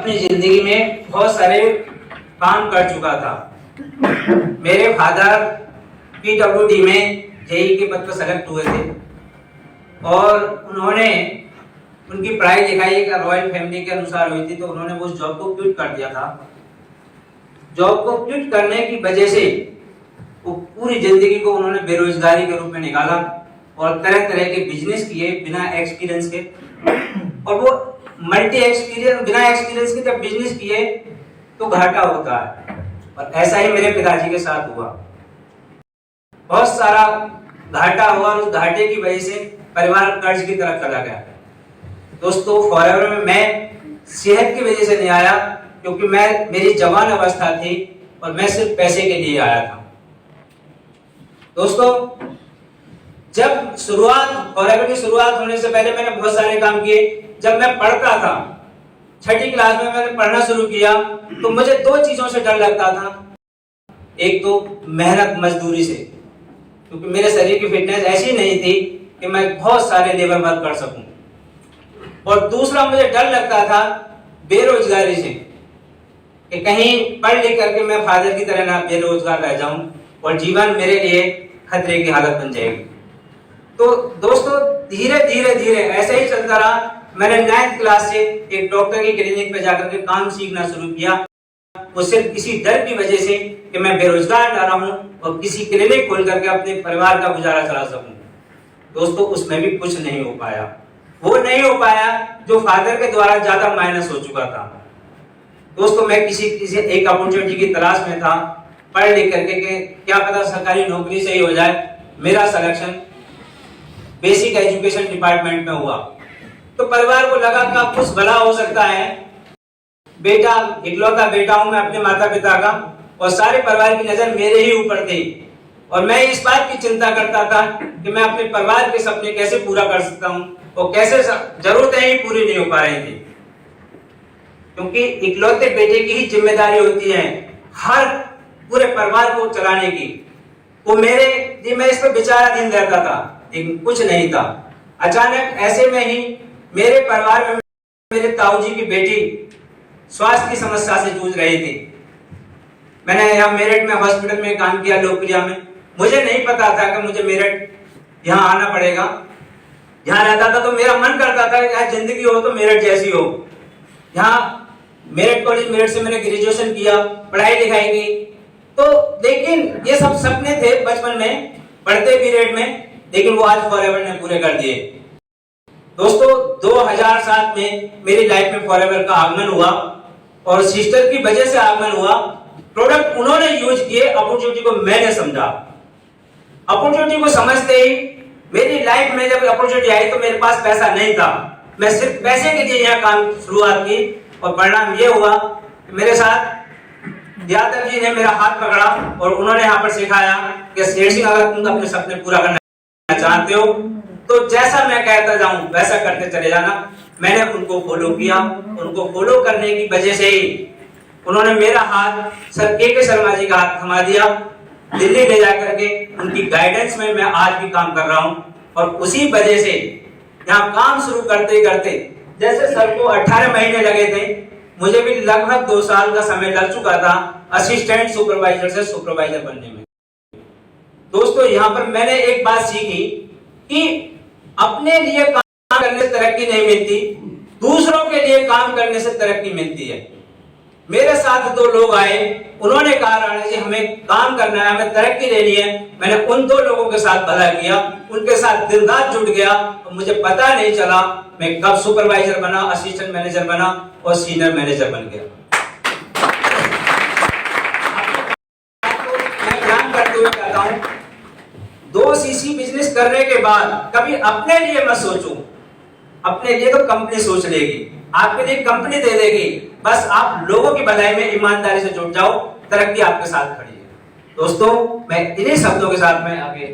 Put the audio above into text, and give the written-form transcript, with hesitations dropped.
अपनी जिंदगी में बहुत सारे काम कर चुका था। मेरे फादर PWD में जेई के पद पर सेलेक्ट हुए थे और उन्होंने उनकी पढ़ाई लिखाई एक रॉयल फैमिली के अनुसार हुई थी, तो उन्होंने उस जॉब को क्विट कर दिया था। जॉब को क्विट करने की वजह से वो पूरी जिंदगी को उन्होंने बेरोजगारी के रूप में निकाला और तरह तरह के बिजनेस किए बिना एक्सपीरियंस के, और वो बिना एक्सपीरियंस के जब बिजनेस किए तो घाटा होता है। और ऐसा ही मेरे पिताजी के साथ हुआ, बहुत सारा घाटा हुआ और उस घाटे की वजह से परिवार कर्ज की तरफ चला गया। दोस्तों, फॉरएवर में मैं सेहत की वजह से नहीं आया, क्योंकि मेरी जवान अवस्था थी और मैं सिर्फ पैसे के लिए आया था। दोस्तों, जब फॉरएवर की शुरुआत होने से पहले मैंने बहुत सारे काम किए। जब मैं पढ़ता था, 6ठी क्लास में मैंने पढ़ना शुरू किया, तो मुझे 2 चीजों से डर लगता था। एक तो मेहनत मजदूरी से, क्योंकि मेरे शरीर की फिटनेस ऐसी नहीं थी कि मैं बहुत सारे लेबर वर्क कर सकूं, और दूसरा मुझे डर लगता था बेरोजगारी से, कि कहीं पढ़ लिख करके मैं फादर की तरह ना बेरोजगार रह जाऊं और जीवन मेरे लिए खतरे की हालत बन जाएगी। तो दोस्तों, धीरे धीरे ऐसे ही चलता रहा। मैंने 9th क्लास से एक डॉक्टर की क्लिनिक पे जाकर के काम सीखना शुरू किया, वो सिर्फ किसी डर की वजह से कि मैं बेरोजगार ना रहूं और किसी क्लिनिक खोल करके अपने परिवार का गुजारा चला सकूं। दोस्तों, उसमें भी कुछ नहीं हो पाया। वो नहीं हो पाया जो फादर के द्वारा ज्यादा माइनस हो चुका था। दोस्तों, मैं किसी एक अपॉर्चुनिटी की तलाश में था, पढ़ लिख करके कि क्या पता सरकारी नौकरी से ही हो जाए। मेरा सिलेक्शन बेसिक एजुकेशन डिपार्टमेंट में हुआ, तो परिवार को लगा कि अब कुछ भला हो सकता है। बेटा, इकलौता बेटा हूं मैं अपने माता पिता का, और सारे परिवार की नजर मेरे ही ऊपर थी, और मैं इस बात की चिंता करता था कि मैं अपने परिवार के सपने कैसे पूरा कर सकता हूं, और कैसे जरूरतें ही पूरी नहीं हो पा रही थी, क्योंकि इकलौते बेटे की ही जिम्मेदारी होती है हर पूरे परिवार को चलाने की। वो मैं इस पर विचाराधीन रहता था, लेकिन कुछ नहीं था। अचानक ऐसे में ही मेरे परिवार में मेरे ताऊजी की बेटी स्वास्थ्य की समस्या से जूझ रही थी। मैंने यहाँ मेरठ में हॉस्पिटल में काम किया, लोकप्रिया में। मुझे नहीं पता था कि मुझे मेरठ यहाँ आना पड़ेगा। यहाँ रहता था तो मेरा मन करता था कि जिंदगी हो तो मेरठ जैसी हो। यहाँ मेरठ कॉलेज, मेरठ से मैंने ग्रेजुएशन किया, पढ़ाई लिखाई की। तो लेकिन ये सब सपने थे बचपन में, पढ़ते पीरियड में, लेकिन वो आज फॉरएवर ने पूरे कर दिए। दोस्तों, 2007 में मेरी लाइफ में फॉरएवर का आगमन हुआ, और सिस्टर की वजह से आगमन हुआ। प्रोडक्ट उन्होंने यूज किए, अपॉर्चुनिटी को मैंने समझा। अपॉर्चुनिटी को समझते ही मेरी लाइफ में जब अपॉर्चुनिटी आई तो मेरे पास पैसा नहीं था। मैं सिर्फ पैसे के लिए यहाँ काम शुरुआत की, और परिणाम ये हुआ कि मेरे साथ यादव जी ने मेरा हाथ पकड़ा और उन्होंने यहाँ पर सिखाया कि शेर सिंह, अगर तुम अपने सपने पूरा करना चाहते हो तो जैसा मैं कहता जाऊं वैसा करते चले जाना। मैंने उनको फॉलो किया। उनको फॉलो करने की वजह से ही उन्होंने मेरा हाथ सर के शर्मा जी का हाथ थमा दिया। दिल्ली ले जाकर के उनकी गाइडेंस में मैं आज भी काम कर रहा हूं, और उसी वजह से यहाँ काम शुरू करते करते जैसे सर को 18 महीने लगे थे, मुझे भी लगभग 2 साल का समय लग चुका था असिस्टेंट सुपरवाइजर से सुपरवाइजर बनने में। दोस्तों, यहाँ पर मैंने एक बात सीखी कि अपने लिए काम करने से तरक्की नहीं मिलती, दूसरों के लिए काम करने से तरक्की मिलती है। मेरे साथ 2 लोग आए, उन्होंने कहा राणा जी हमें काम करना है, हमें तरक्की लेनी है। मैंने उन 2 लोगों के साथ भला किया, उनके साथ दिन रात जुट गया, और मुझे पता नहीं चला मैं कब सुपरवाइजर बना, असिस्टेंट मैनेजर बना और सीनियर मैनेजर बन गया। मैं ध्यान करते हुए कहता हूं, 2 सीसी बिजनेस करने के बाद कभी अपने लिए मत सोचो। अपने लिए तो कंपनी सोच लेगी, आपके लिए कंपनी दे देगी। बस आप लोगों की भलाई में ईमानदारी से जुट जाओ, तरक्की आपके साथ खड़ी है। दोस्तों, मैं इन्हीं शब्दों के साथ में आगे